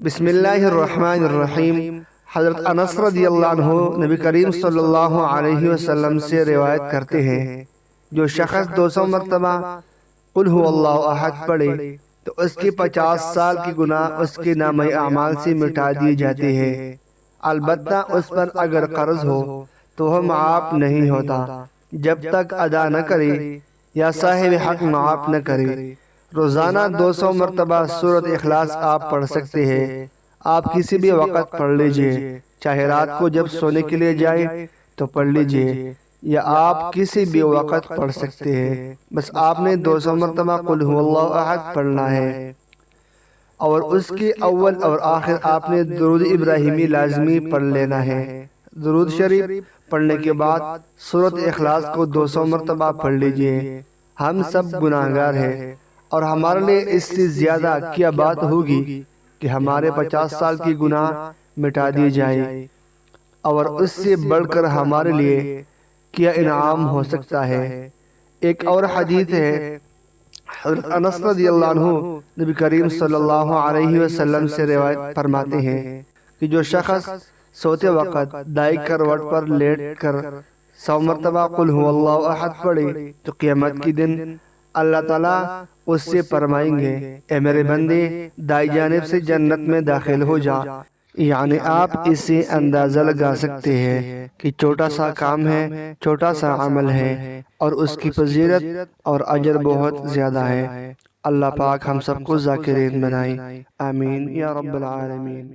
بسم اللہ الرحمن الرحیم۔ حضرت انس رضی اللہ عنہ نبی کریم صلی اللہ علیہ وسلم سے روایت کرتے ہیں، جو شخص 200 مرتبہ قل هو اللہ احد پڑھے تو اس کی 50 سال کی گناہ اس کے نامہ اعمال سے مٹا دیے جاتے ہیں۔ البتہ اس پر اگر قرض ہو تو وہ معاف نہیں ہوتا جب تک ادا نہ کرے یا صاحب حق معاف نہ کرے۔ روزانہ 200 مرتبہ سورۃ اخلاص آپ پڑھ سکتے ہیں۔ آپ کسی بھی وقت پڑھ لیجئے، چاہے رات کو جب سونے کے لیے جائے تو پڑھ لیجئے، یا آپ کسی بھی وقت پڑھ سکتے ہیں۔ بس آپ نے 200 مرتبہ قل هو اللہ احد پڑھنا ہے، اور اس کے اول اور آخر آپ نے درود ابراہیمی لازمی پڑھ لینا ہے۔ درود شریف پڑھنے کے بعد سورۃ اخلاص کو 200 مرتبہ پڑھ لیجئے۔ ہم سب گناہگار ہیں، اور ہمارے لیے اس سے زیادہ کیا بات ہوگی کہ ہمارے 50 سال کی گناہ مٹا دی جائے، اور اس سے بڑھ کر ہمارے لیے کیا انعام ہو سکتا ہے۔ ایک اور حدیث ہے، حضرت انس رضی اللہ عنہ نبی کریم صلی اللہ علیہ وسلم سے روایت فرماتے ہیں کہ جو شخص سوتے وقت دائیں کروٹ پر لیٹ کر 100 مرتبہ قل هو اللہ احد پڑھے تو قیامت کے دن اللہ تعالیٰ اس سے فرمائیں گے، اے میرے بندے، دائیں جانب سے جنت میں داخل ہو جا۔ یعنی آپ اس سے اندازہ لگا سکتے ہیں کہ چھوٹا سا کام ہے، چھوٹا سا عمل ہے، اور اس کی فضیلت اور اجر بہت زیادہ ہے۔ اللہ پاک ہم سب کو ذاکرین بنائے، آمین یا رب العالمین۔